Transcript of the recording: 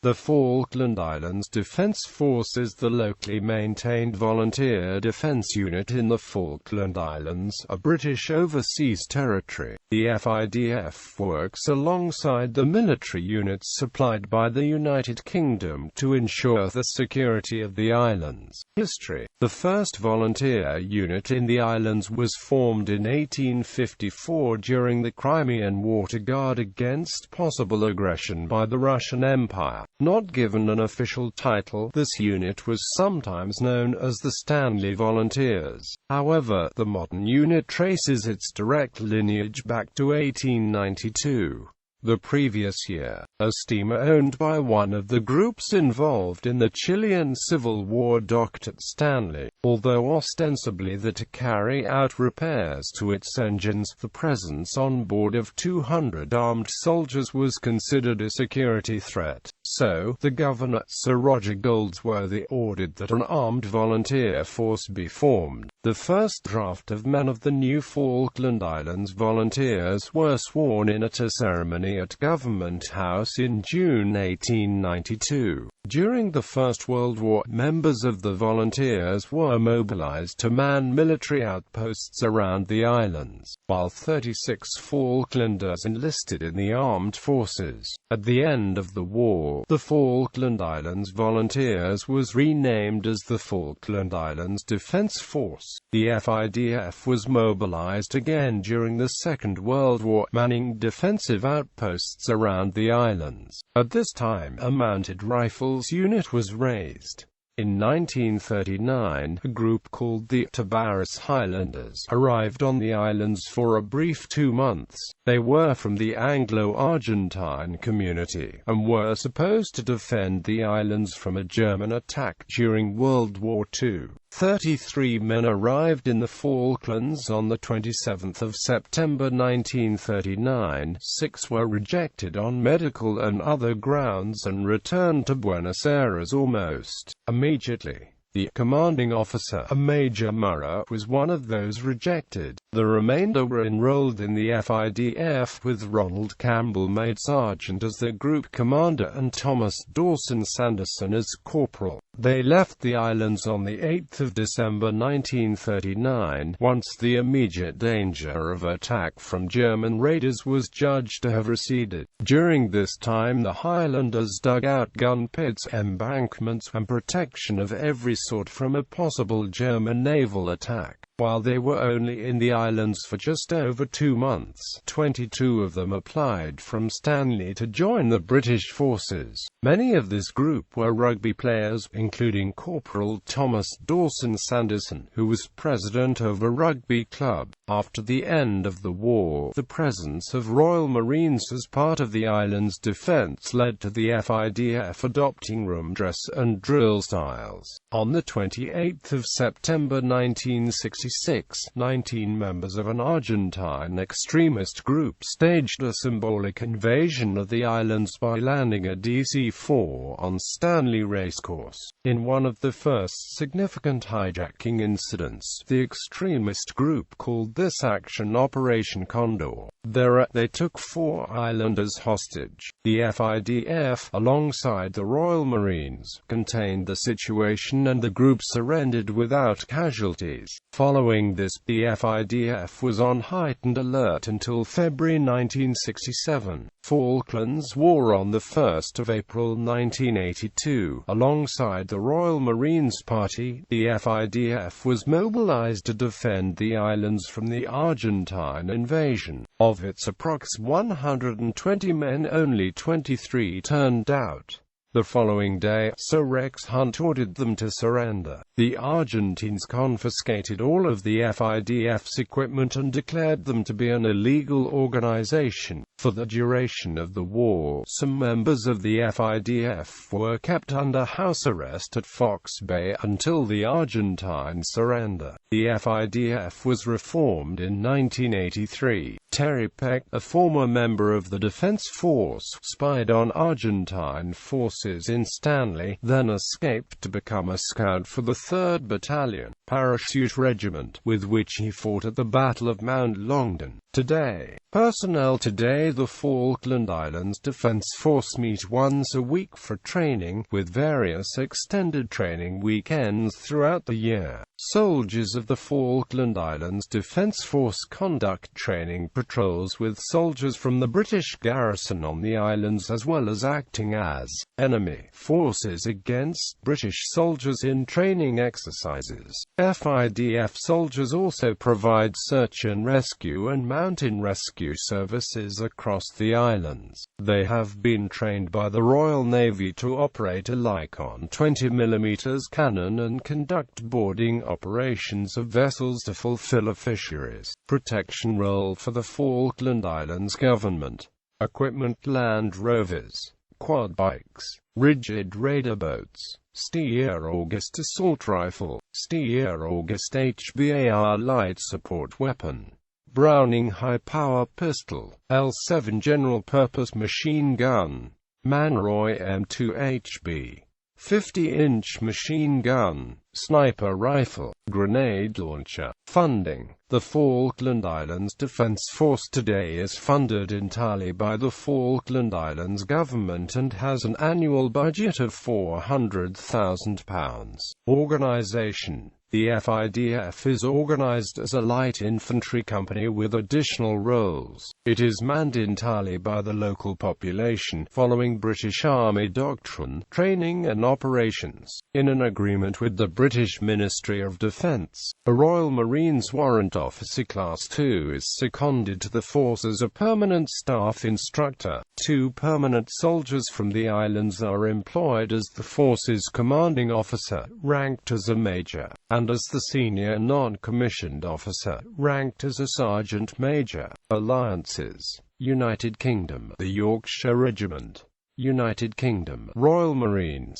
The Falkland Islands Defence Force is the locally maintained volunteer defence unit in the Falkland Islands, a British Overseas Territory. The FIDF works alongside the military units supplied by the United Kingdom to ensure the security of the islands. History. The first volunteer unit in the islands was formed in 1854 during the Crimean War to guard against possible aggression by the Russian Empire. Not given an official title, this unit was sometimes known as the Stanley Volunteers. However, the modern unit traces its direct lineage back to 1892. The previous year, a steamer owned by one of the groups involved in the Chilean Civil War docked at Stanley. Although ostensibly there to carry out repairs to its engines, the presence on board of 200 armed soldiers was considered a security threat. So, the governor, Sir Roger Goldsworthy, ordered that an armed volunteer force be formed. The first draft of men of the new Falkland Islands Volunteers were sworn in at a ceremony at Government House in June 1892. During the First World War, members of the volunteers were mobilized to man military outposts around the islands, while 36 Falklanders enlisted in the armed forces. At the end of the war, the Falkland Islands Volunteers was renamed as the Falkland Islands Defence Force. The FIDF was mobilized again during the Second World War, manning defensive outposts around the islands. At this time, a mounted rifles unit was raised. In 1939, a group called the Cabarrus Highlanders arrived on the islands for a brief 2 months. They were from the Anglo-Argentine community, and were supposed to defend the islands from a German attack during World War II. 33 men arrived in the Falklands on the 27th of September 1939. 6 were rejected on medical and other grounds and returned to Buenos Aires almost immediately. The commanding officer, a Major Murrah, was one of those rejected. The remainder were enrolled in the FIDF, with Ronald Campbell made sergeant as the group commander and Thomas Dawson Sanderson as corporal. They left the islands on the 8th of December 1939, once the immediate danger of attack from German raiders was judged to have receded. During this time the Highlanders dug out gun pits, embankments, and protection of every sort from a possible German naval attack. While they were only in the islands for just over 2 months, 22 of them applied from Stanley to join the British forces. Many of this group were rugby players, including Corporal Thomas Dawson Sanderson, who was president of a rugby club. After the end of the war, the presence of Royal Marines as part of the island's defense led to the FIDF adopting room dress and drill styles. On the 28th of September 1966, 19 members of an Argentine extremist group staged a symbolic invasion of the islands by landing a DC-4 on Stanley Racecourse. In one of the first significant hijacking incidents, the extremist group called this action Operation Condor. They took 4 islanders hostage. The FIDF, alongside the Royal Marines, contained the situation and the group surrendered without casualties. Following this, the FIDF was on heightened alert until February 1967. Falklands War. On the 1st of April 1982, alongside the Royal Marines Party, the FIDF was mobilized to defend the islands from the Argentine invasion. Of its approx 120 men, only 23 turned out. The following day, Sir Rex Hunt ordered them to surrender. The Argentines confiscated all of the FIDF's equipment and declared them to be an illegal organization. For the duration of the war, some members of the FIDF were kept under house arrest at Fox Bay until the Argentine surrender. The FIDF was reformed in 1983. Terry Peck, a former member of the Defence Force, spied on Argentine forces in Stanley, then escaped to become a scout for the 3rd Battalion. Parachute Regiment, with which he fought at the Battle of Mount Longdon. Today, personnel today the Falkland Islands Defence Force meet once a week for training, with various extended training weekends throughout the year. Soldiers of the Falkland Islands Defence Force conduct training patrols with soldiers from the British garrison on the islands, as well as acting as enemy forces against British soldiers in training exercises. FIDF soldiers also provide search and rescue and mountain rescue services across the islands. They have been trained by the Royal Navy to operate a Lycon 20mm cannon and conduct boarding operations of vessels to fulfill a fisheries protection role for the Falkland Islands government. Equipment: Land Rovers, quad bikes, rigid radar boats, Steer August assault rifle, Steer August HBAR light support weapon, Browning high-power pistol, L7 general-purpose machine gun, Manroy M2HB, 50-inch machine gun, sniper rifle, grenade launcher. Funding: the Falkland Islands Defence Force today is funded entirely by the Falkland Islands government and has an annual budget of £400,000. Organisation: the FIDF is organised as a light infantry company with additional roles. It is manned entirely by the local population, following British Army doctrine, training and operations. In an agreement with the British Ministry of Defence, a Royal Marines Warrant Officer Class 2 is seconded to the force as a permanent staff instructor. 2 permanent soldiers from the islands are employed as the force's commanding officer, ranked as a major, and as the senior non-commissioned officer, ranked as a sergeant major. Alliances: United Kingdom, the Yorkshire Regiment, United Kingdom, Royal Marines,